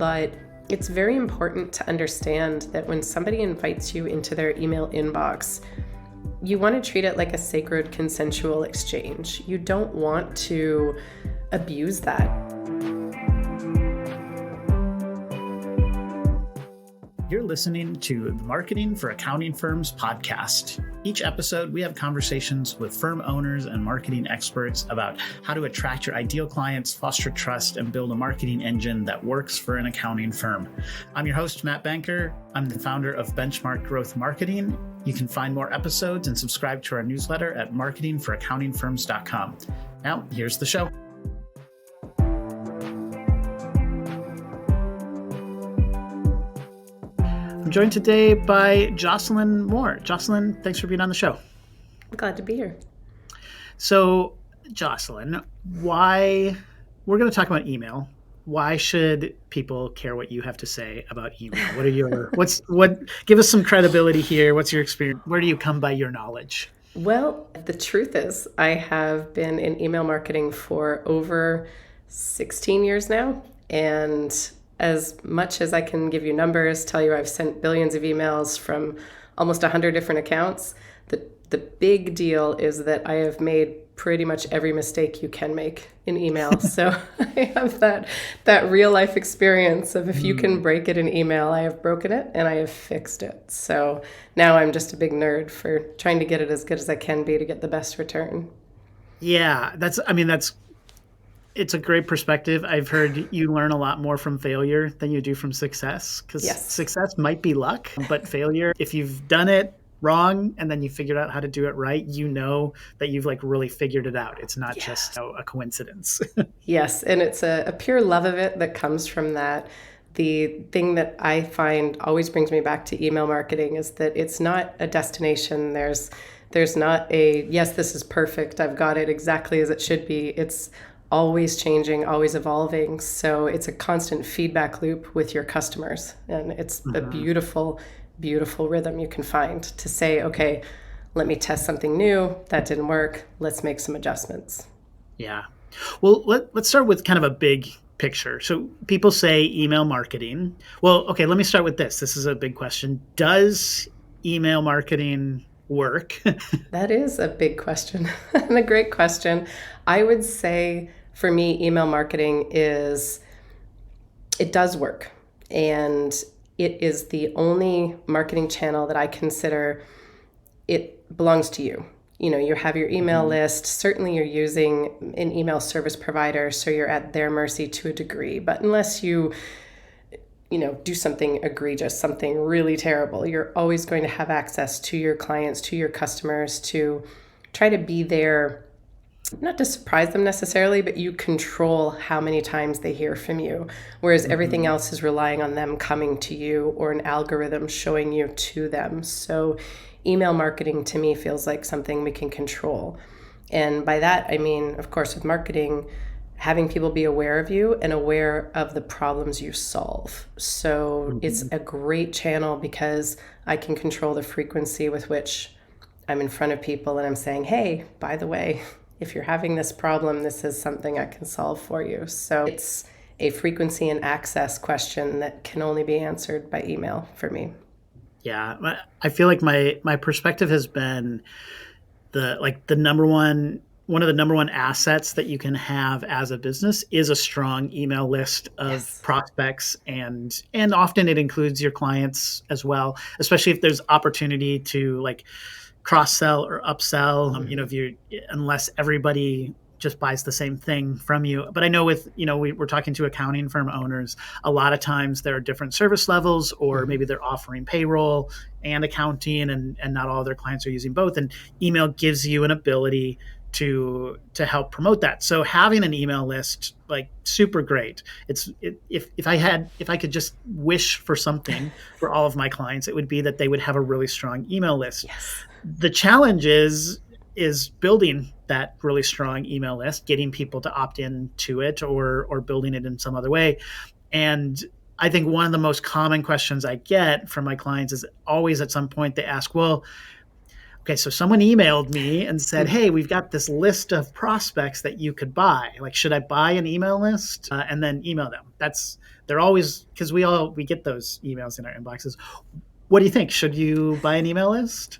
But it's very important to understand that when somebody invites you into their email inbox, you want to treat it like a sacred consensual exchange. You don't want to abuse that. You're listening to the Marketing for Accounting Firms podcast. Each episode, we have conversations with firm owners and marketing experts about how to attract your ideal clients, foster trust, and build a marketing engine that works for an accounting firm. I'm your host, Matt Banker. I'm the founder of Benchmark Growth Marketing. You can find more episodes and subscribe to our newsletter at marketingforaccountingfirms.com. Now, here's the show. I'm joined today by Jocelyn Moore. Jocelyn, thanks for being on the show. I'm glad to be here. So, Jocelyn, we're going to talk about email. Why should people care what you have to say about email? Give us some credibility here. What's your experience? Where do you come by your knowledge? Well, the truth is I have been in email marketing for over 16 years now. And as much as I can give you numbers, tell you I've sent billions of emails from almost 100 different accounts, the big deal is that I have made pretty much every mistake you can make in email. So I have that real life experience of if you can break it in email, I have broken it and I have fixed it. So now I'm just a big nerd for trying to get it as good as I can be to get the best return. Yeah, it's a great perspective. I've heard you learn a lot more from failure than you do from success, because Success might be luck, but failure, if you've done it wrong and then you figured out how to do it right, you know that you've really figured it out. It's not just a coincidence. Yes, and it's a pure love of it that comes from that. The thing that I find always brings me back to email marketing is that it's not a destination. There's not a, yes, this is perfect, I've got it exactly as it should be. It's always changing, always evolving. So it's a constant feedback loop with your customers. And it's a beautiful, beautiful rhythm you can find to say, okay, let me test something new. That didn't work. Let's make some adjustments. Yeah. Well, let's start with kind of a big picture. So people say email marketing. Well, okay, let me start with this. This is a big question. Does email marketing work? That is a big question and a great question. I would say for me, email marketing it does work. And it is the only marketing channel that I consider it belongs to you. You know, you have your email list. Certainly you're using an email service provider, so you're at their mercy to a degree. But unless you do something egregious, something really terrible, you're always going to have access to your clients, to your customers, to try to be there, not to surprise them necessarily, but you control how many times they hear from you, whereas everything else is relying on them coming to you or an algorithm showing you to them. So email marketing to me feels like something we can control. And by that, I mean, of course, with marketing, having people be aware of you and aware of the problems you solve. So it's a great channel because I can control the frequency with which I'm in front of people and I'm saying, hey, by the way, if you're having this problem, this is something I can solve for you. So it's a frequency and access question that can only be answered by email for me. Yeah, I feel like my perspective has been one of the number one assets that you can have as a business is a strong email list of prospects, and often it includes your clients as well, especially if there's opportunity to cross-sell or upsell, unless everybody just buys the same thing from you. But I know we're talking to accounting firm owners, a lot of times there are different service levels, or maybe they're offering payroll and accounting, and not all their clients are using both. And email gives you an ability to help promote that. So having an email list, super great. If I could just wish for something for all of my clients, it would be that they would have a really strong email list. Yes. The challenge is building that really strong email list, getting people to opt in to it, or building it in some other way. And I think one of the most common questions I get from my clients is always at some point they ask, well, okay, so someone emailed me and said, hey, we've got this list of prospects that you could buy. Like, should I buy an email list and then email them? That's they're always, because we get those emails in our inboxes. What do you think? Should you buy an email list?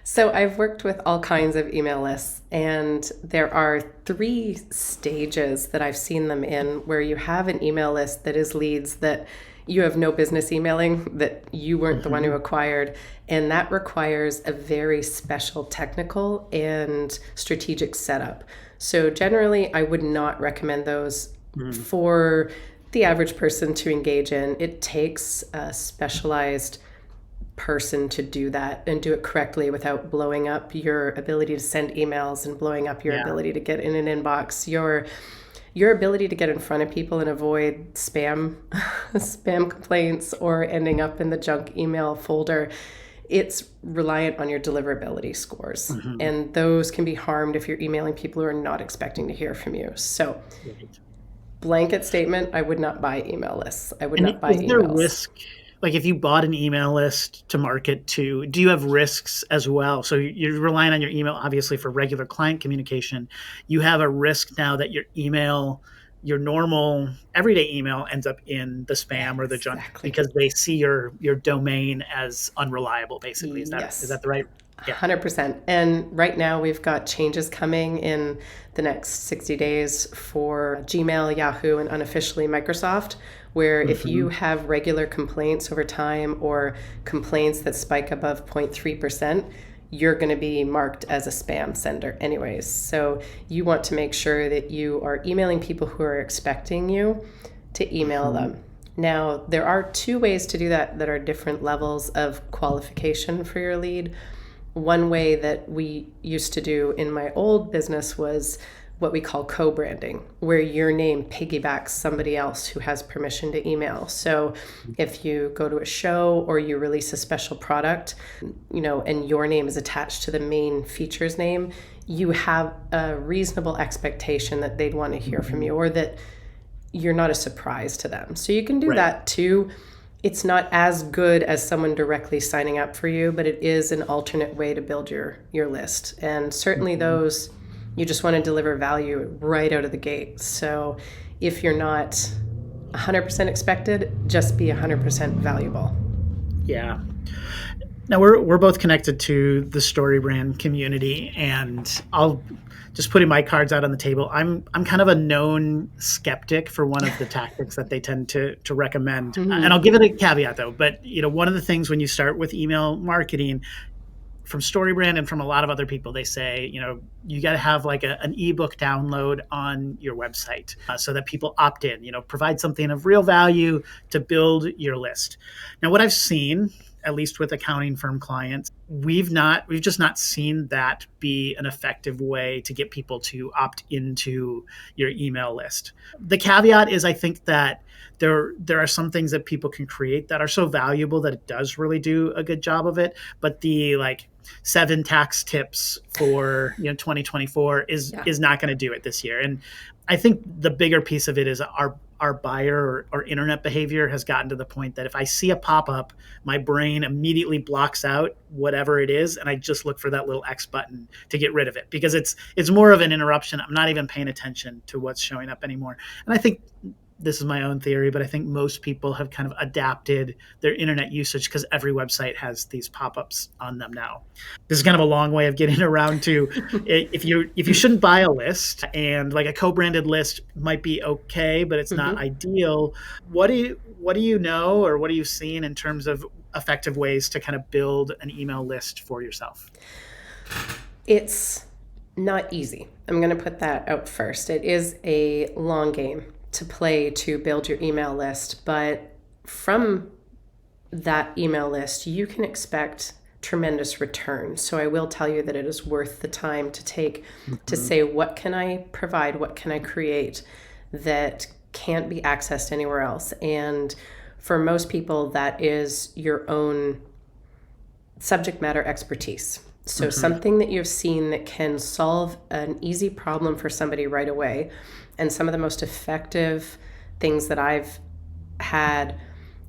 So I've worked with all kinds of email lists, and there are 3 stages that I've seen them in where you have an email list that is leads that you have no business emailing, that you weren't the one who acquired. And that requires a very special technical and strategic setup. So generally, I would not recommend those for the average person to engage in. It takes a specialized person to do that and do it correctly without blowing up your ability to send emails and blowing up your ability to get in an inbox, your ability to get in front of people and avoid spam complaints or ending up in the junk email folder. It's reliant on your deliverability scores, and those can be harmed if you're emailing people who are not expecting to hear from you. So blanket statement, I would not buy email lists. I would not buy Is there emails. risk, like if you bought an email list to market to, do you have risks as well? So you're relying on your email, obviously, for regular client communication. You have a risk now that your email, your normal everyday email, ends up in the spam or the junk because they see your domain as unreliable, basically. Is that the right? Yeah. 100%. And right now we've got changes coming in the next 60 days for Gmail, Yahoo, and unofficially Microsoft, where if you have regular complaints over time or complaints that spike above 0.3%, you're going to be marked as a spam sender anyways. So you want to make sure that you are emailing people who are expecting you to email them. Now, there are 2 ways to do that are different levels of qualification for your lead. One way that we used to do in my old business was what we call co-branding, where your name piggybacks somebody else who has permission to email. So if you go to a show or you release a special product, and your name is attached to the main features name, you have a reasonable expectation that they'd want to hear from you, or that you're not a surprise to them. So you can do that too. It's not as good as someone directly signing up for you, but it is an alternate way to build your list. And certainly those, you just want to deliver value right out of the gate. So if you're not 100% expected, just be 100% valuable. Yeah. Now we're both connected to the StoryBrand community, and I'll just putting my cards out on the table. I'm kind of a known skeptic for one of the tactics that they tend to recommend. And I'll give it a caveat though. But one of the things when you start with email marketing, from StoryBrand and from a lot of other people, they say, you got to have like an ebook download on your website so that people opt in, provide something of real value to build your list. Now, what I've seen, at least with accounting firm clients, we've just not seen that be an effective way to get people to opt into your email list. The caveat is, I think that there are some things that people can create that are so valuable that it does really do a good job of it. But the 7 tax tips for 2024 is not going to do it this year. And I think the bigger piece of it is our buyer or internet behavior has gotten to the point that if I see a pop-up, my brain immediately blocks out whatever it is, and I just look for that little X button to get rid of it because it's more of an interruption. I'm not even paying attention to what's showing up anymore. And I think this is my own theory, but I think most people have kind of adapted their internet usage because every website has these pop-ups on them now. This is kind of a long way of getting around to if you shouldn't buy a list, and like a co-branded list might be okay, but it's not ideal. What do you know, or what are you seeing in terms of effective ways to kind of build an email list for yourself? It's not easy. I'm going to put that out first. It is a long game to play to build your email list, but from that email list, you can expect tremendous return. So I will tell you that it is worth the time to take to say, what can I provide? What can I create that can't be accessed anywhere else? And for most people, that is your own subject matter expertise. So something that you've seen that can solve an easy problem for somebody right away. And some of the most effective things that I've had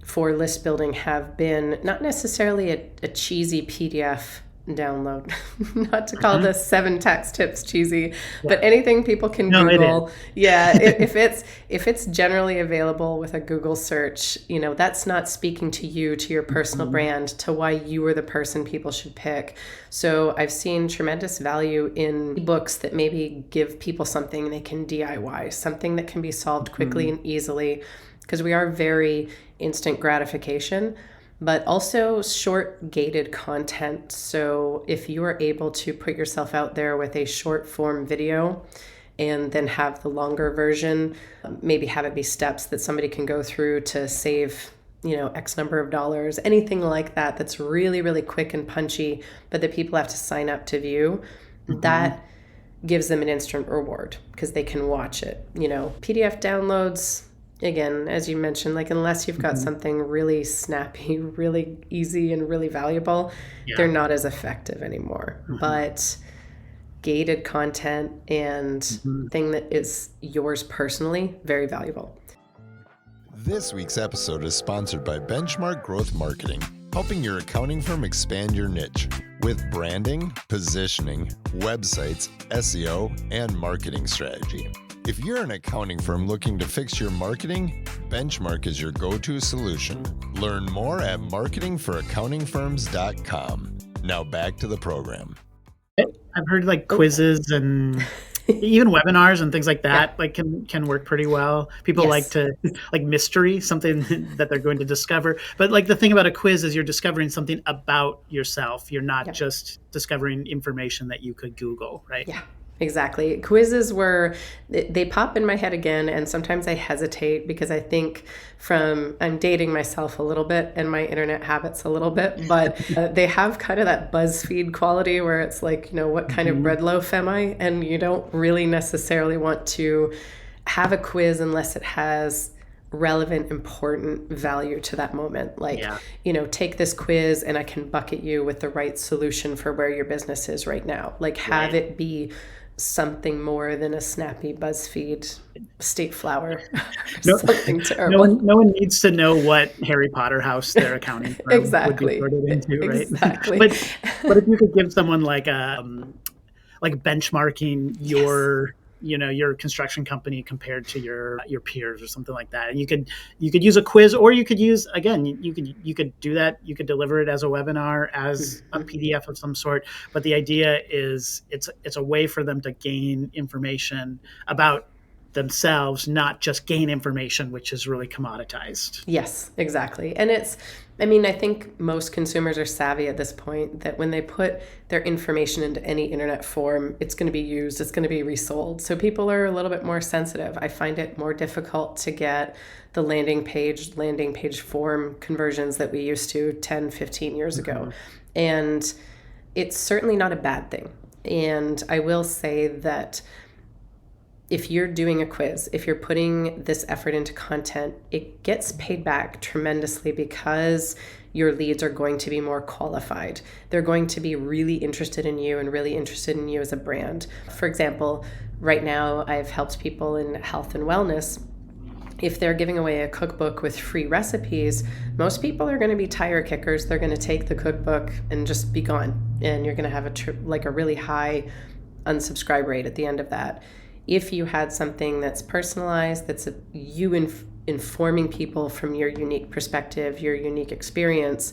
for list building have been not necessarily a cheesy PDF download. Not to call Mhm. the 7 tax tips cheesy, Yeah. but anything people can No, it is. Google. Yeah, if it's generally available with a Google search, that's not speaking to you, to your personal Mhm. brand, to why you are the person people should pick. So I've seen tremendous value in books that maybe give people something they can DIY, something that can be solved quickly Mhm. and easily, because we are very instant gratification, but also short gated content. So if you are able to put yourself out there with a short form video and then have the longer version, maybe have it be steps that somebody can go through to save X number of dollars, anything like that, that's really, really quick and punchy, but that people have to sign up to view, Mhm. that gives them an instant reward because they can watch it. PDF downloads, again, as you mentioned, like unless you've got Mhm. something really snappy, really easy, and really valuable, they're Yeah. not as effective anymore. Mhm. But gated content and Mhm. thing that is yours personally, very valuable. This week's episode is sponsored by Benchmark Growth Marketing, helping your accounting firm expand your niche with branding, positioning, websites, SEO, and marketing strategy. If you're an accounting firm looking to fix your marketing, Benchmark is your go-to solution. Learn more at marketingforaccountingfirms.com. Now back to the program. I've heard like Oh, quizzes and even webinars and things like yeah. that like can work pretty well. People like Yes. to like mystery, something that they're going to discover. But like the thing about a quiz is you're discovering something about yourself. You're not Yeah. just discovering information that you could Google, right? Yeah, exactly. Quizzes they pop in my head again, and sometimes I hesitate because I think I'm dating myself a little bit and my internet habits a little bit, but they have kind of that BuzzFeed quality where it's like, what kind of Mhm. bread loaf am I? And you don't really necessarily want to have a quiz unless it has relevant, important value to that moment. Like, Yeah. take this quiz and I can bucket you with the right solution for where your business is right now. Like, have Right. it be something more than a snappy BuzzFeed state flower or No, something no one, terrible. no one needs to know what Harry Potter house their accounting firm would be Exactly. sorted into, right? Exactly. But but if you could give someone like benchmarking Yes. your construction company compared to your peers or something like that, and you could use a quiz, or you could use, again, you could do that, you could deliver it as a webinar, as a Mhm. PDF of some sort. But the idea is it's a way for them to gain information about themselves, not just gain information which is really commoditized. Yes, exactly. And I think most consumers are savvy at this point that when they put their information into any internet form, it's going to be used, it's going to be resold. So people are a little bit more sensitive. I find it more difficult to get the landing page form conversions that we used to 10, 15 years ago. Mhm. And it's certainly not a bad thing. And I will say that if you're doing a quiz, if you're putting this effort into content, it gets paid back tremendously because your leads are going to be more qualified. They're going to be really interested in you and really interested in you as a brand. For example, right now I've helped people in health and wellness. If they're giving away a cookbook with free recipes, most people are going to be tire kickers. They're going to take the cookbook and just be gone. And you're going to have a really high unsubscribe rate at the end of that. If you had something that's personalized, that's informing people from your unique perspective, your unique experience,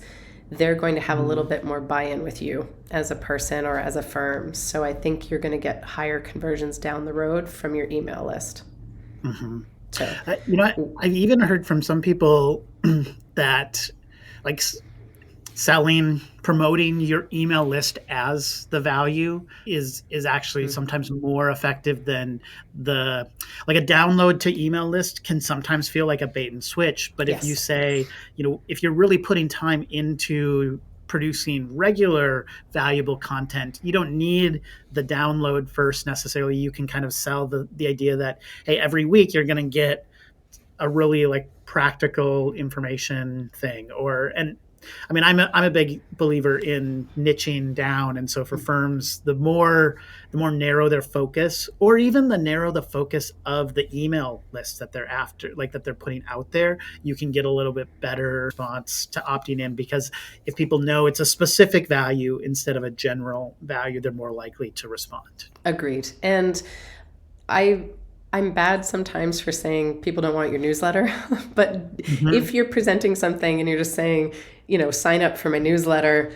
they're going to have a little Mhm. bit more buy-in with you as a person or as a firm. So I think you're going to get higher conversions down the road from your email list. Mhm. So, I've even heard from some people that like promoting your email list as the value is actually sometimes more effective than the like a download to email list can sometimes feel like a bait and switch. But if you yes. say, if you're really putting time into producing regular valuable content, you don't need the download first necessarily. You can kind of sell the idea that, hey, every week you're going to get a really like practical information thing, or and I mean, I'm a big believer in niching down, and so for firms, the more narrow their focus, or even the narrow the focus of the email list that they're after, like that they're putting out there, you can get a little bit better response to opting in, because if people know it's a specific value instead of a general value, they're more likely to respond. Agreed. And I'm bad sometimes for saying people don't want your newsletter, but if you're presenting something and you're just saying, sign up for my newsletter,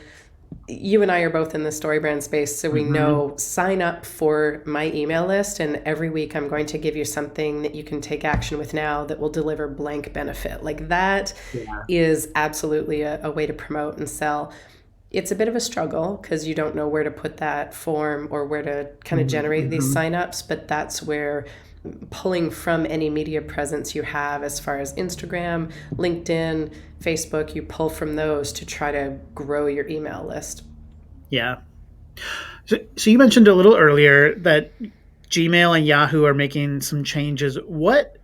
you and I are both in the StoryBrand space, so we know, sign up for my email list, and every week I'm going to give you something that you can take action with now that will deliver blank benefit. Like that is absolutely a way to promote and sell. It's a bit of a struggle because you don't know where to put that form or where to kind of generate these signups, but that's where pulling from any media presence you have as far as Instagram, LinkedIn, Facebook, you pull from those to try to grow your email list. Yeah. So you mentioned a little earlier that Gmail and Yahoo are making some changes. What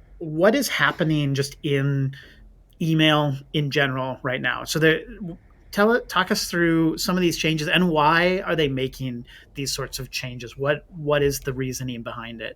is happening just in email in general right now? So talk us through some of these changes, and why are they making these sorts of changes? What is the reasoning behind it?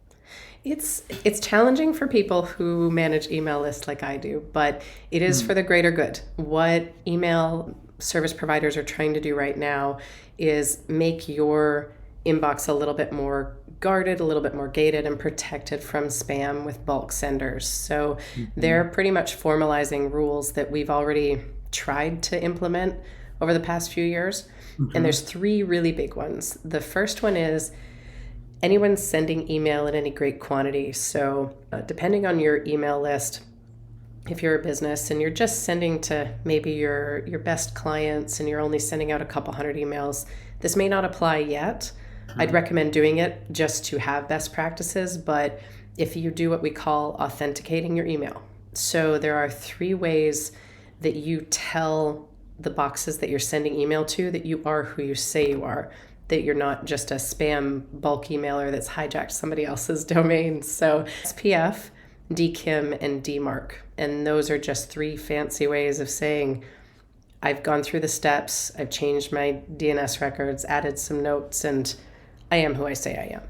It's challenging for people who manage email lists like I do, but it is for the greater good. What email service providers are trying to do right now is make your inbox a little bit more guarded, a little bit more gated, and protected from spam with bulk senders. So they're pretty much formalizing rules that we've already tried to implement over the past few years. And there's 3 really big ones. The first one is anyone sending email in any great quantity. So depending on your email list, if you're a business and you're just sending to maybe your best clients and you're only sending out a couple hundred emails, this may not apply yet. I'd recommend doing it just to have best practices, but if you do what we call authenticating your email. So there are 3 ways that you tell the boxes that you're sending email to that you are who you say you are, that you're not just a spam bulk emailer that's hijacked somebody else's domain. So SPF, DKIM, and DMARC. And those are just 3 fancy ways of saying, I've gone through the steps, I've changed my DNS records, added some notes, and I am who I say I am.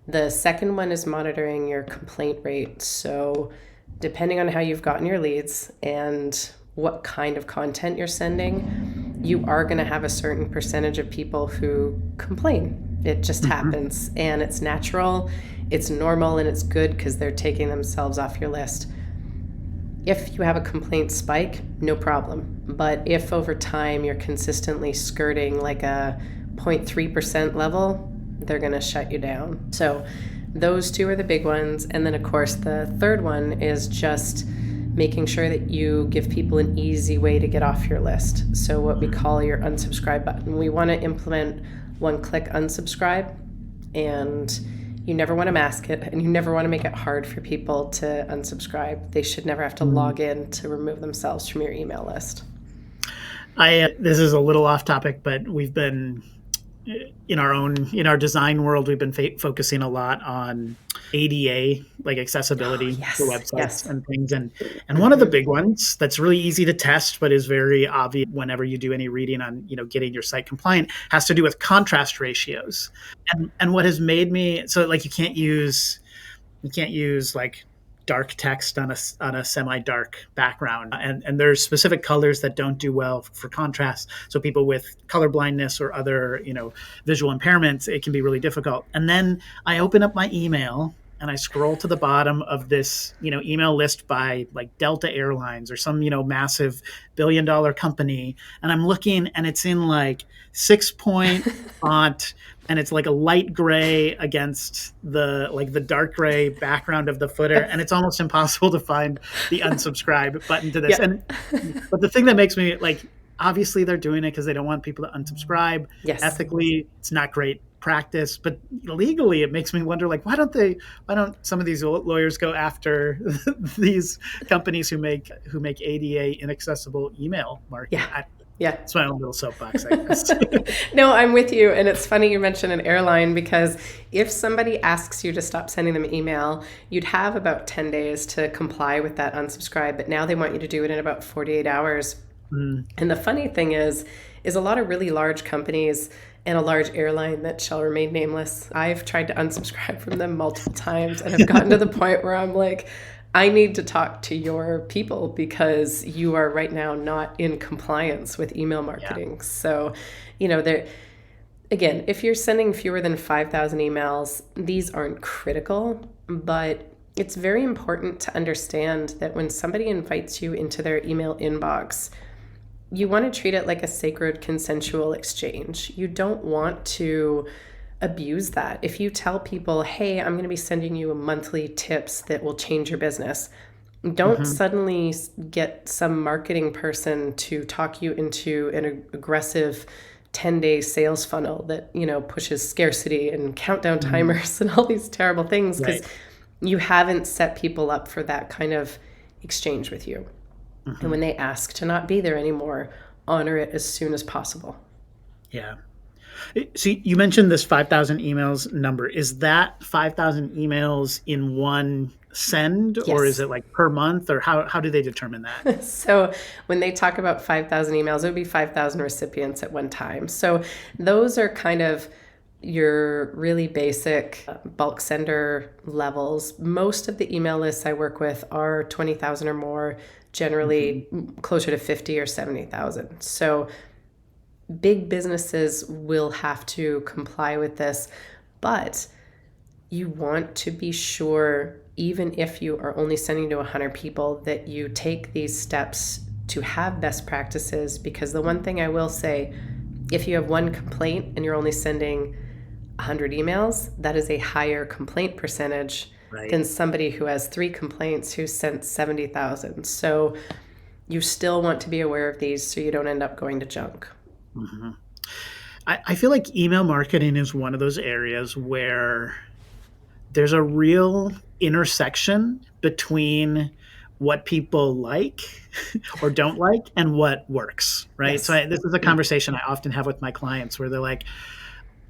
The second one is monitoring your complaint rate. So depending on how you've gotten your leads and what kind of content you're sending, you are going to have a certain percentage of people who complain. It just happens, and it's natural, it's normal, and it's good because they're taking themselves off your list. If you have a complaint spike, no problem. But if over time you're consistently skirting like a 0.3% level, they're going to shut you down. So those 2 are the big ones. And then, of course, the third one is just making sure that you give people an easy way to get off your list. So what we call your unsubscribe button. We want to implement one-click unsubscribe, and you never want to mask it, and you never want to make it hard for people to unsubscribe. They should never have to log in to remove themselves from your email list. This is a little off topic, but we've been in our design world, we've been focusing a lot on ADA, like accessibility to websites and things. And one of the big ones that's really easy to test, but is very obvious whenever you do any reading on, getting your site compliant, has to do with contrast ratios. And what has made me, so like you can't use like dark text on a semi-dark background, and there's specific colors that don't do well for contrast. So people with color blindness or other visual impairments, it can be really difficult. And then I open up my email and I scroll to the bottom of this email list by like Delta Airlines or some massive billion-dollar company, and I'm looking and it's in like 6-point font. And it's like a light gray against the dark gray background of the footer. And it's almost impossible to find the unsubscribe button to this. But the thing that makes me obviously they're doing it because they don't want people to unsubscribe. Yes. Ethically, it's not great practice, but legally it makes me wonder, why don't some of these lawyers go after these companies who make ADA inaccessible email marketing? Yeah. It's my own little soapbox, I guess. No, I'm with you. And it's funny you mention an airline, because if somebody asks you to stop sending them email, you'd have about 10 days to comply with that unsubscribe. But now they want you to do it in about 48 hours. Mm, And the funny thing is a lot of really large companies and a large airline that shall remain nameless. I've tried to unsubscribe from them multiple times and have gotten to the point where I'm like, I need to talk to your people because you are right now not in compliance with email yeah. marketing. So, there again, if you're sending fewer than 5,000 emails, these aren't critical, but it's very important to understand that when somebody invites you into their email inbox, you want to treat it like a sacred consensual exchange. You don't want to abuse that. If you tell people, hey, I'm going to be sending you a monthly tips that will change your business, don't Hmm. suddenly get some marketing person to talk you into an aggressive 10-day sales funnel that, pushes scarcity and countdown Hmm. timers and all these terrible things because Right. you haven't set people up for that kind of exchange with you. And Hmm. when they ask to not be there anymore, honor it as soon as possible. Yeah. So you mentioned this 5,000 emails number. Is that 5,000 emails in one send, or is Yes. it like per month, or how do they determine that? So when they talk about 5,000 emails, it would be 5,000 recipients at one time. So those are kind of your really basic bulk sender levels. Most of the email lists I work with are 20,000 or more, Hmm. generally closer to 50 or 70,000. So big businesses will have to comply with this, but you want to be sure, even if you are only sending to 100 people, that you take these steps to have best practices. Because the one thing I will say, if you have one complaint and you're only sending 100 emails, that is a higher complaint percentage Right. than somebody who has three complaints who sent 70,000. So you still want to be aware of these so you don't end up going to junk. Hmm. I feel like email marketing is one of those areas where there's a real intersection between what people like or don't like and what works, right? So Yes. this is a conversation I often have with my clients where they're like,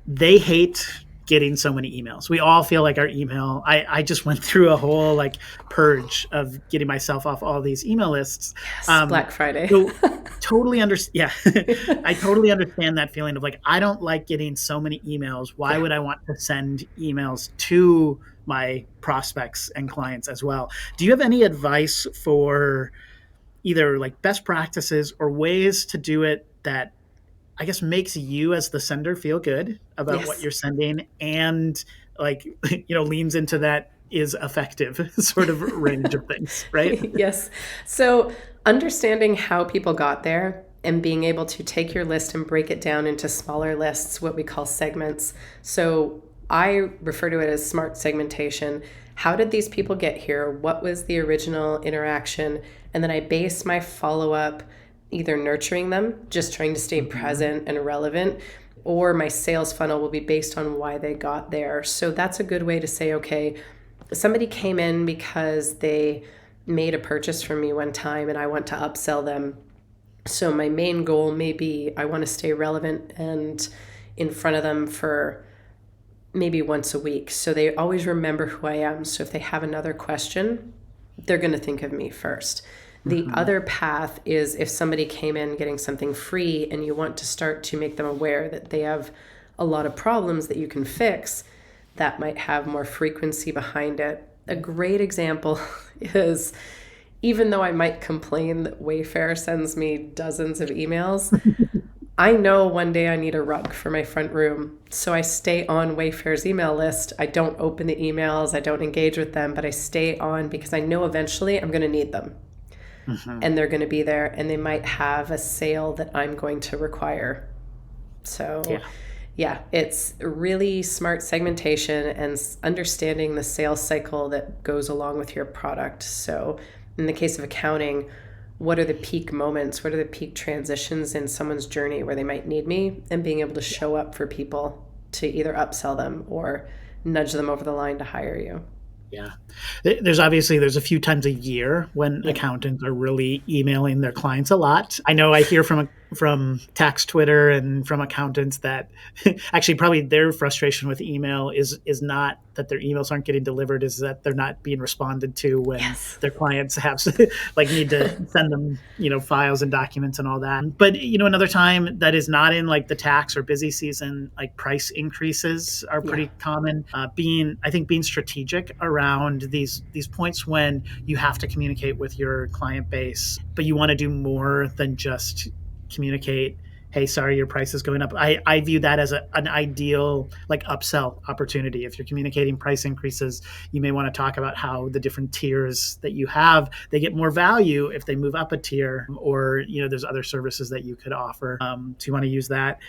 they hate getting so many emails. We all feel like our email. I just went through a whole like purge of getting myself off all these email lists. Yes. Um, Black Friday. so totally understand. Yeah, I totally understand that feeling of like I don't like getting so many emails. Why Yeah. would I want to send emails to my prospects and clients as well? Do you have any advice for either like best practices or ways to do it that I guess makes you as the sender feel good about what Yes. you're sending and like leans into that is effective sort of range of things, right? Yes. So understanding how people got there and being able to take your list and break it down into smaller lists, what we call segments. So I refer to it as smart segmentation. How did these people get here? What was the original interaction? And then I base my follow up either nurturing them, just trying to stay Hmm. present and relevant, or my sales funnel will be based on why they got there. So that's a good way to say, okay, somebody came in because they made a purchase from me one time and I want to upsell them. So my main goal may be I want to stay relevant and in front of them for maybe once a week. So they always remember who I am. So if they have another question, they're going to think of me first. The Hmm. other path is if somebody came in getting something free and you want to start to make them aware that they have a lot of problems that you can fix, that might have more frequency behind it. A great example is even though I might complain that Wayfair sends me dozens of emails, I know one day I need a rug for my front room. So I stay on Wayfair's email list. I don't open the emails, I don't engage with them, but I stay on because I know eventually I'm going to need them Hmm. and they're going to be there and they might have a sale that I'm going to require. So, Yeah. yeah, it's really smart segmentation and understanding the sales cycle that goes along with your product. So, in the case of accounting, what are the peak moments? What are the peak transitions in someone's journey where they might need me? And being able to show up for people to either upsell them or nudge them over the line to hire you. Yeah. There's a few times a year when Yeah. accountants are really emailing their clients a lot. I know I hear from from tax Twitter and from accountants that actually probably their frustration with email is not that their emails aren't getting delivered, is that they're not being responded to when Yes. their clients have like need to send them, files and documents and all that. But another time that is not in like the tax or busy season, like price increases are pretty common. I think being strategic around these points when you have to communicate with your client base, but you want to do more than just communicate, hey, sorry, your price is going up. I view that as an ideal like upsell opportunity. If you're communicating price increases, you may want to talk about how the different tiers that you have, they get more value if they move up a tier, or there's other services that you could offer. So you want to use that.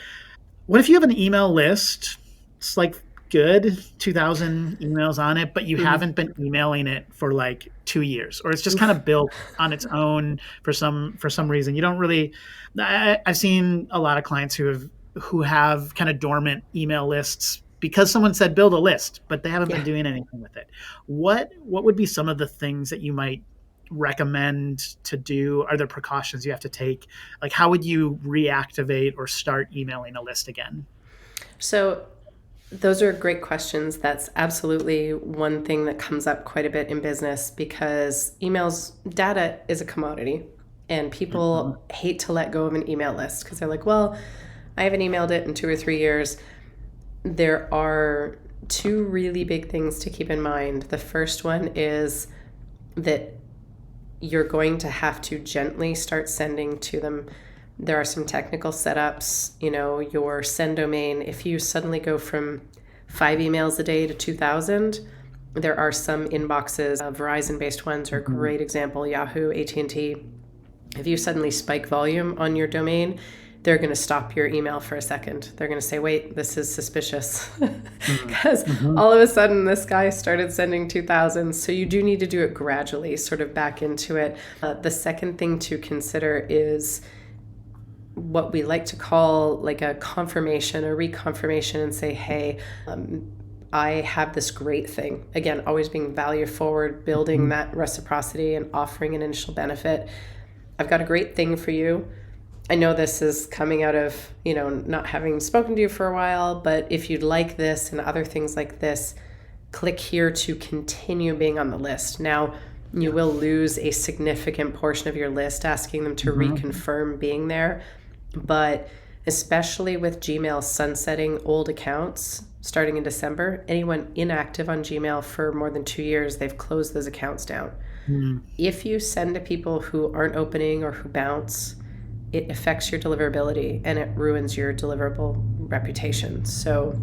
What if you have an email list? It's like good 2,000 emails on it, but you haven't been emailing it for like 2 years, or it's just kind of built on its own for some reason. You don't really. I've seen a lot of clients who have kind of dormant email lists because someone said build a list, but they haven't been doing anything with it. What would be some of the things that you might recommend to do? Are there precautions you have to take? Like, how would you reactivate or start emailing a list again? So those are great questions. That's absolutely one thing that comes up quite a bit in business, because data is a commodity, and people hate to let go of an email list because they're like, well, I haven't emailed it in 2 or 3 years. There are two really big things to keep in mind. The first one is that you're going to have to gently start sending to them. There are some technical setups, your send domain. If you suddenly go from 5 emails a day to 2,000, there are some inboxes, Verizon-based ones are a great example, Yahoo, AT&T. If you suddenly spike volume on your domain, they're going to stop your email for a second. They're going to say, wait, this is suspicious, because all of a sudden this guy started sending 2,000. So you do need to do it gradually, sort of back into it. The second thing to consider is what we like to call like a confirmation or reconfirmation, and say, hey, I have this great thing. Again, always being value forward, building that reciprocity and offering an initial benefit. I've got a great thing for you. I know this is coming out of, not having spoken to you for a while, but if you'd like this and other things like this, click here to continue being on the list. Now, you will lose a significant portion of your list, asking them to reconfirm being there. But especially with Gmail sunsetting old accounts starting in December, anyone inactive on Gmail for more than 2 years, they've closed those accounts down. If you send to people who aren't opening or who bounce, it affects your deliverability and it ruins your deliverable reputation. So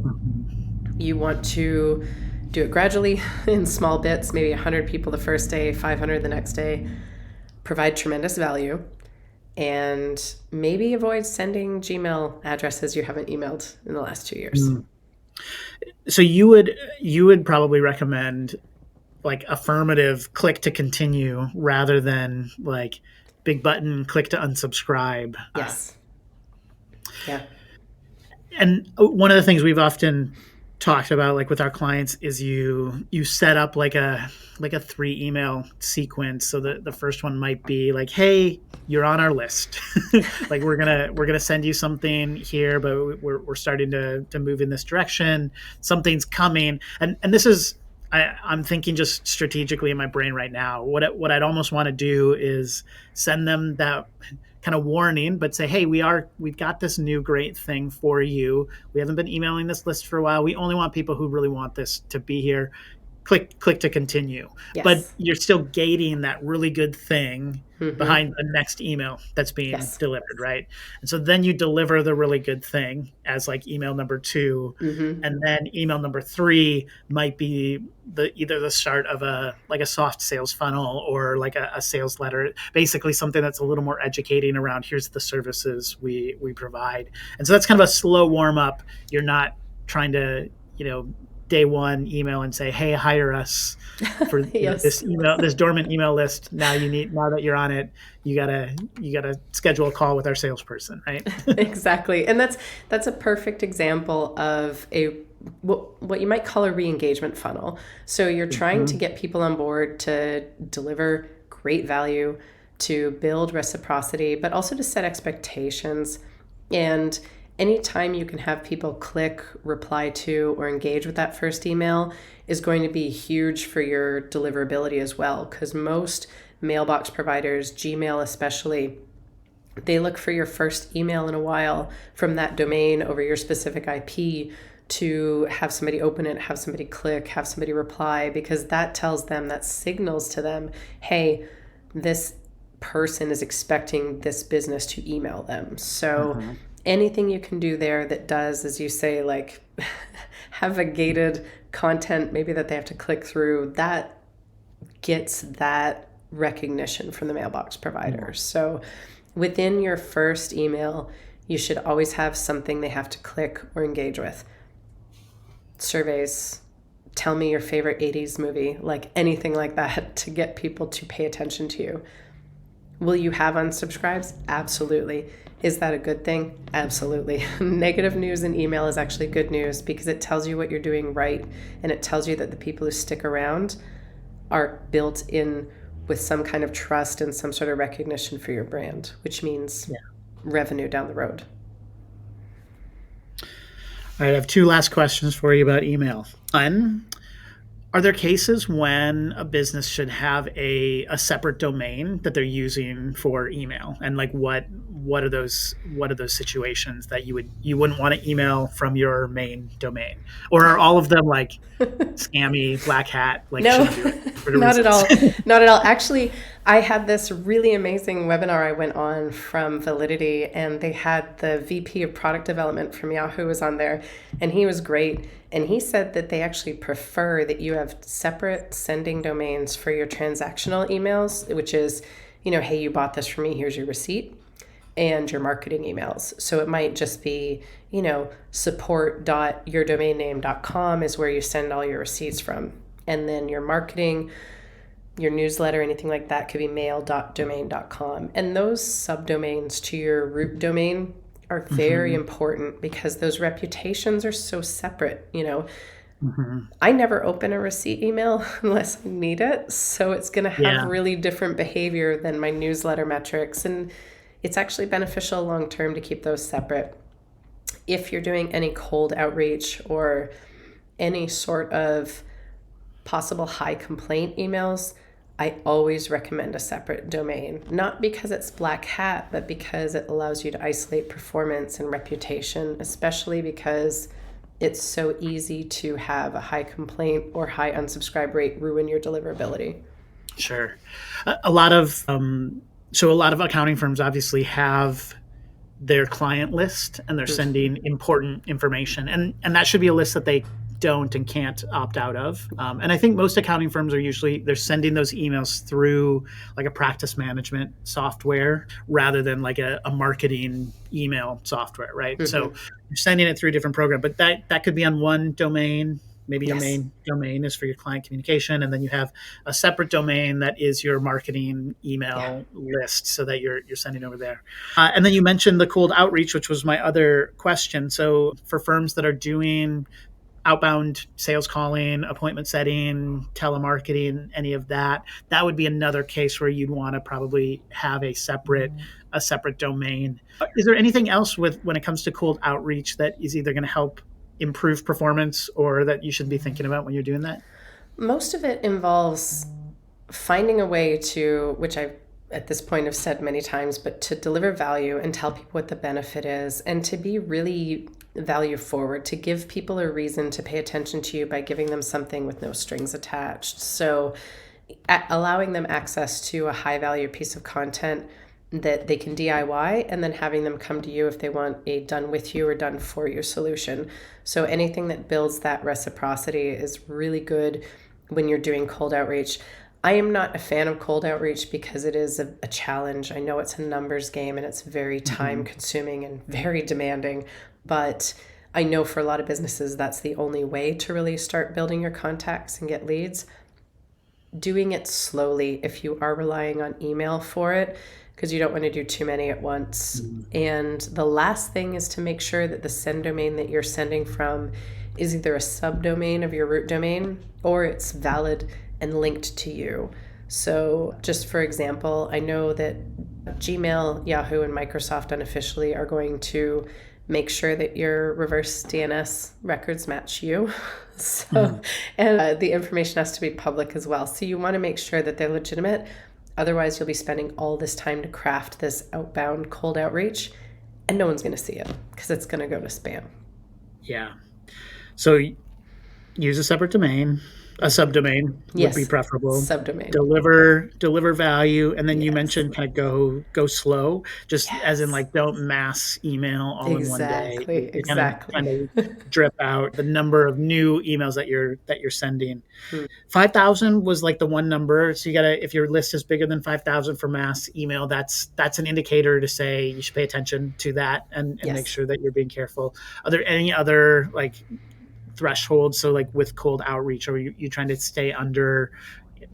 you want to do it gradually in small bits, maybe 100 people the first day, 500 the next day, provide tremendous value, and maybe avoid sending Gmail addresses you haven't emailed in the last 2 years. So you would probably recommend like affirmative click to continue rather than like big button click to unsubscribe. Yes. Yeah. And one of the things we've often talked about, like with our clients, is you set up like a 3 email sequence. So the first one might be like, hey, you're on our list. Like we're gonna send you something here, but we're starting to move in this direction. Something's coming, and this is. I'm thinking just strategically in my brain right now. What I'd almost want to do is send them that kind of warning, but say, hey, we've got this new great thing for you. We haven't been emailing this list for a while. We only want people who really want this to be here. Click to continue. Yes. But you're still gating that really good thing behind the next email that's being delivered, right? And so then you deliver the really good thing as like email number 2, and then email number 3 might be either the start of a soft sales funnel or like a sales letter, basically something that's a little more educating around here's the services we provide. And so that's kind of a slow warm up. You're not trying to, day one email and say, hey, hire us for this dormant email list. Now that you're on it, you gotta schedule a call with our salesperson, right? Exactly. And that's a perfect example of what you might call a re-engagement funnel. So you're trying to get people on board to deliver great value, to build reciprocity, but also to set expectations. And anytime you can have people click, reply to, or engage with that first email is going to be huge for your deliverability as well, because most mailbox providers, Gmail especially, they look for your first email in a while from that domain over your specific IP to have somebody open it, have somebody click, have somebody reply, because that tells them, that signals to them, hey, this person is expecting this business to email them. So anything you can do there that does, as you say, like have a gated content, maybe that they have to click through, that gets that recognition from the mailbox provider. So within your first email, you should always have something they have to click or engage with. Surveys, tell me your favorite 80s movie, like anything like that to get people to pay attention to you. Will you have unsubscribes? Absolutely. Is that a good thing? Absolutely. Negative news in email is actually good news because it tells you what you're doing right, and it tells you that the people who stick around are built in with some kind of trust and some sort of recognition for your brand, which means revenue down the road. All right, I have two last questions for you about email. One, are there cases when a business should have a separate domain that they're using for email? And like what are those situations that you wouldn't want to email from your main domain? Or are all of them like scammy, black hat? Like no, not at all. Not at all. Actually, I had this really amazing webinar I went on from Validity, and they had the VP of product development from Yahoo was on there, and he was great. And he said that they actually prefer that you have separate sending domains for your transactional emails, which is, hey, you bought this from me, here's your receipt, and your marketing emails. So it might just be, support.yourdomainname.com is where you send all your receipts from. And then your marketing, your newsletter, anything like that could be mail.domain.com. And those subdomains to your root domain are very important because those reputations are so separate. I never open a receipt email unless I need it. So it's going to have really different behavior than my newsletter metrics. And it's actually beneficial long-term to keep those separate. If you're doing any cold outreach or any sort of possible high complaint emails, I always recommend a separate domain, not because it's black hat, but because it allows you to isolate performance and reputation, especially because it's so easy to have a high complaint or high unsubscribe rate ruin your deliverability. Sure. A lot of accounting firms obviously have their client list and they're sending important information, and that should be a list that they don't and can't opt out of. And I think most accounting firms they're sending those emails through like a practice management software rather than like a marketing email software, right? So you're sending it through a different program, but that could be on one domain. Maybe your main domain is for your client communication, and then you have a separate domain that is your marketing email list so that you're sending over there. And then you mentioned the cold outreach, which was my other question. So for firms that are doing outbound sales calling, appointment setting, telemarketing, any of that would be another case where you'd want to probably have a separate domain. Is there anything else when it comes to cold outreach that is either going to help improve performance or that you should be thinking about when you're doing that? Most of it involves finding a way to, which I at this point have said many times, but to deliver value and tell people what the benefit is, and to be really value forward, to give people a reason to pay attention to you by giving them something with no strings attached. So allowing them access to a high value piece of content that they can DIY, and then having them come to you if they want a done with you or done for you solution. So anything that builds that reciprocity is really good when you're doing cold outreach. I am not a fan of cold outreach because it is a challenge. I know it's a numbers game and it's very time consuming and very demanding, but I know for a lot of businesses that's the only way to really start building your contacts and get leads. Doing it slowly if you are relying on email for it, because you don't want to do too many at once. And the last thing is to make sure that the send domain that you're sending from is either a subdomain of your root domain or it's valid and linked to you. So, just for example, I know that Gmail, Yahoo, and Microsoft unofficially are going to make sure that your reverse DNS records match you. So, and the information has to be public as well. So, you want to make sure that they're legitimate. Otherwise, you'll be spending all this time to craft this outbound cold outreach, and no one's going to see it because it's going to go to spam. Yeah. So use a separate domain. A subdomain would be preferable. Subdomain. Deliver value, and then you Yes. mentioned kind of go slow, just as in Yes. like don't mass email all in one day. Exactly. Kind of drip out the number of new emails that you're sending. Hmm. 5,000 was like the one number. So you gotta, if your list is bigger than 5,000 for mass email, that's an indicator to say you should pay attention to that and Yes. make sure that you're being careful. Are there any other like threshold? So like with cold outreach, are you trying to stay under,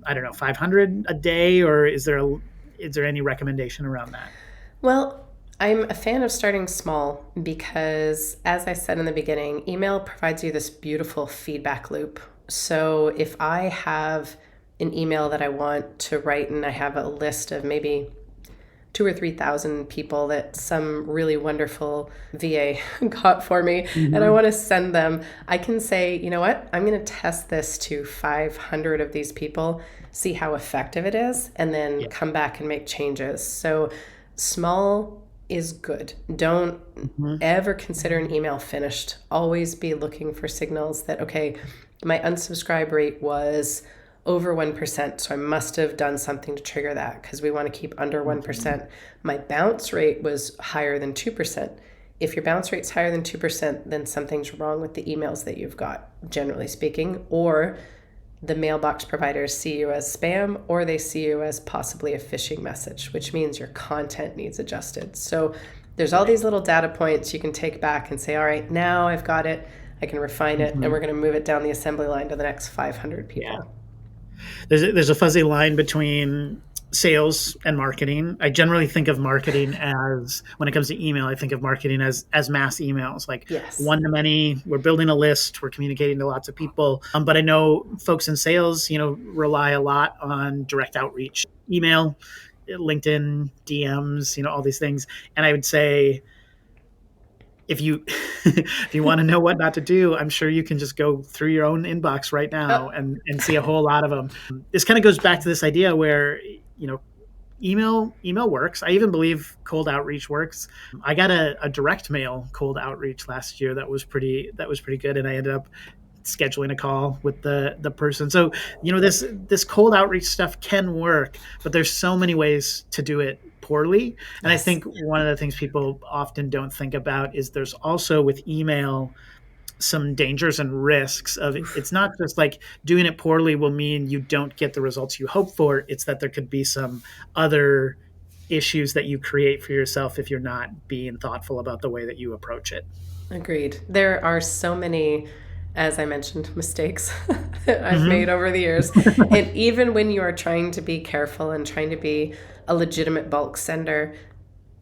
I don't know, 500 a day, or is there any recommendation around that? Well, I'm a fan of starting small because, as I said in the beginning, email provides you this beautiful feedback loop. So if I have an email that I want to write and I have a list of maybe 2,000 or 3,000 people that some really wonderful VA got for me, and I want to send them, I can say, you know what, I'm going to test this to 500 of these people, see how effective it is, and then come back and make changes. So small is good. Don't ever consider an email finished. Always be looking for signals that, okay, my unsubscribe rate was over 1%, so I must have done something to trigger that because we want to keep under 1%. My bounce rate was higher than 2%. If your bounce rate's higher than 2%, then something's wrong with the emails that you've got, generally speaking, or the mailbox providers see you as spam, or they see you as possibly a phishing message, which means your content needs adjusted. So there's all these little data points you can take back and say, all right, now I've got it, I can refine it, and we're going to move it down the assembly line to the next 500 people. Yeah. There's a fuzzy line between sales and marketing. I generally think of marketing as, when it comes to email, I think of marketing as mass emails, like one to many. We're building a list, we're communicating to lots of people. But I know folks in sales, rely a lot on direct outreach, email, LinkedIn, DMs, all these things. And I would say, if you want to know what not to do, I'm sure you can just go through your own inbox right now and see a whole lot of them. This kind of goes back to this idea where, email works. I even believe cold outreach works. I got a direct mail cold outreach last year that was pretty good, and I ended up scheduling a call with the person. So, this cold outreach stuff can work, but there's so many ways to do it poorly. And I think one of the things people often don't think about is there's also with email some dangers and risks of it. It's not just like doing it poorly will mean you don't get the results you hope for. It's that there could be some other issues that you create for yourself if you're not being thoughtful about the way that you approach it. Agreed. There are so many, as I mentioned, mistakes that I've made over the years. And even when you are trying to be careful and trying to be a legitimate bulk sender,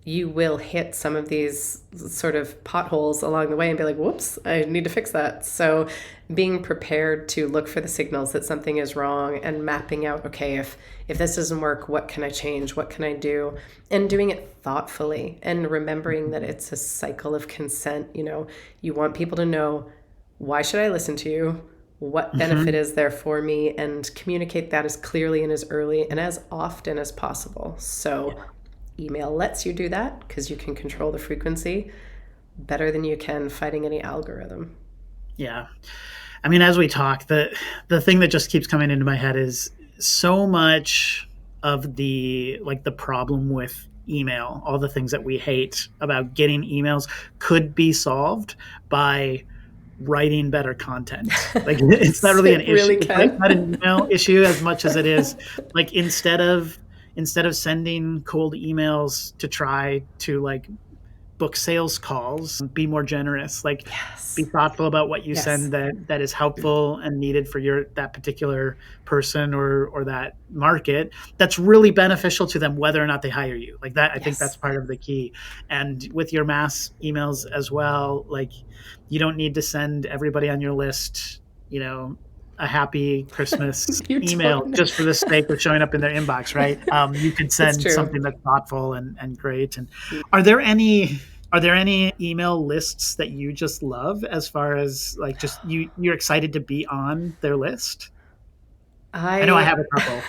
you will hit some of these sort of potholes along the way and be like, whoops, I need to fix that. So being prepared to look for the signals that something is wrong and mapping out, okay, if this doesn't work, what can I change? What can I do? And doing it thoughtfully and remembering that it's a cycle of consent. You want people to know, why should I listen to you? What benefit is there for me? And communicate that as clearly and as early and as often as possible. So email lets you do that because you can control the frequency better than you can fighting any algorithm. Yeah. I mean, as we talk, the thing that just keeps coming into my head is so much of the problem with email, all the things that we hate about getting emails could be solved by writing better content. Like it's not really an issue. Really it's not an email issue as much as it is like instead of sending cold emails to try to book sales calls, be more generous, be thoughtful about what you send that is helpful and needed for that particular person or that market that's really beneficial to them, whether or not they hire you. Like that, I think that's part of the key. And with your mass emails as well, you don't need to send everybody on your list, a happy Christmas You email don't. just for the sake of showing up in their inbox, right? You could send true. something that's thoughtful and great. And are there any email lists that you just love, as far as like just you're excited to be on their list? I know I have a couple.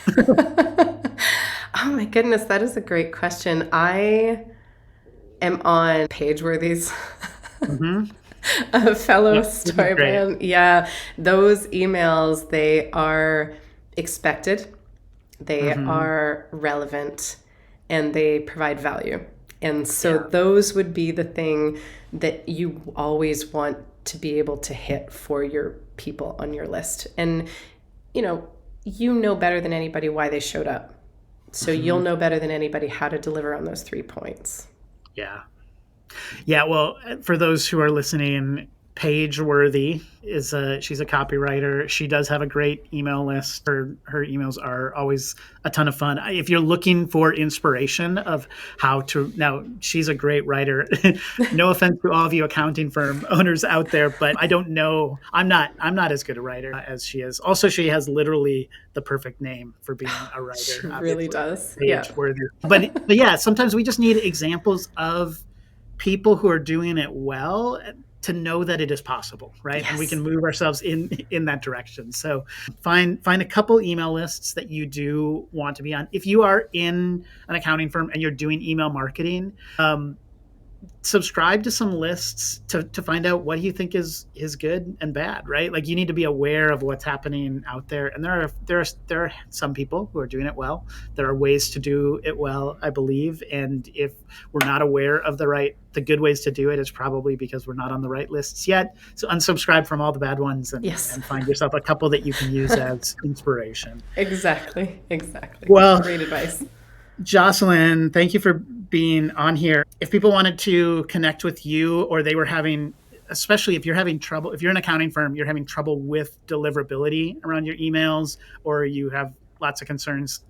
Oh my goodness, that is a great question. I am on PageWorthy's. A fellow Yep, story great. brand. Yeah, those emails, they are expected, they are relevant, and they provide value. And so those would be the thing that you always want to be able to hit for your people on your list. And you know better than anybody why they showed up. So you'll know better than anybody how to deliver on those 3 points. Yeah. Yeah, well, for those who are listening, PageWorthy she's a copywriter. She does have a great email list. Her emails are always a ton of fun. If you're looking for inspiration of now she's a great writer. No offense to all of you accounting firm owners out there, but I don't know. I'm not as good a writer as she is. Also, she has literally the perfect name for being a writer. She really does. PageWorthy. But yeah, sometimes we just need examples of people who are doing it well to know that it is possible, right? Yes. And we can move ourselves in that direction. So find a couple email lists that you do want to be on. If you are in an accounting firm and you're doing email marketing, subscribe to some lists to find out what you think is good and bad, right? Like, you need to be aware of what's happening out there. And there are some people who are doing it well. There are ways to do it well, I believe. And if we're not aware of the good ways to do it, it's probably because we're not on the right lists yet. So unsubscribe from all the bad ones and find yourself a couple that you can use as inspiration. Exactly. Well, great advice. Jocelyn, thank you for being on here. If people wanted to connect with you, or they were having, especially if you're having trouble, if you're an accounting firm, you're having trouble with deliverability around your emails, or you have lots of concerns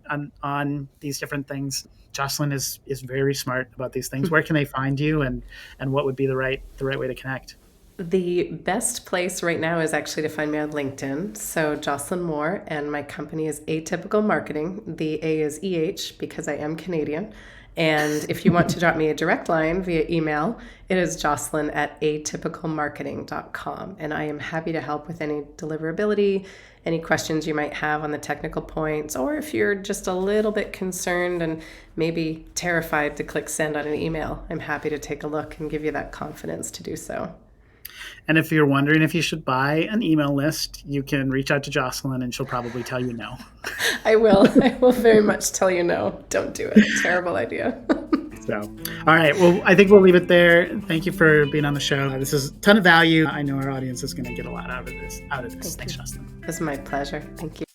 on these different things, Jocelyn is very smart about these things. Where can they find you, and what would be the right way to connect? The best place right now is actually to find me on LinkedIn. So Jocelyn Moore, and my company is Atypical Marketing. The A is EH because I am Canadian. And if you want to drop me a direct line via email, it is jocelyn@atypicalmarketing.com. And I am happy to help with any deliverability, any questions you might have on the technical points, or if you're just a little bit concerned and maybe terrified to click send on an email, I'm happy to take a look and give you that confidence to do so. And if you're wondering if you should buy an email list, you can reach out to Jocelyn and she'll probably tell you no. I will very much tell you no. Don't do it. Terrible idea. So, all right. Well, I think we'll leave it there. Thank you for being on the show. This is a ton of value. I know our audience is going to get a lot out of this. Thanks, Jocelyn. It was my pleasure. Thank you.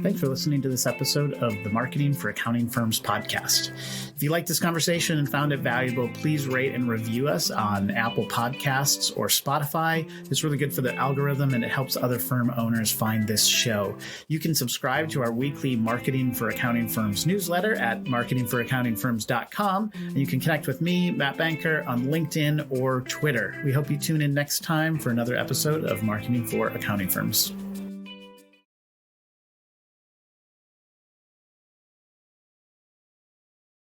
Thanks for listening to this episode of the Marketing for Accounting Firms podcast. If you liked this conversation and found it valuable, please rate and review us on Apple Podcasts or Spotify. It's really good for the algorithm, and it helps other firm owners find this show. You can subscribe to our weekly Marketing for Accounting Firms newsletter at marketingforaccountingfirms.com. And you can connect with me, Matt Banker, on LinkedIn or Twitter. We hope you tune in next time for another episode of Marketing for Accounting Firms.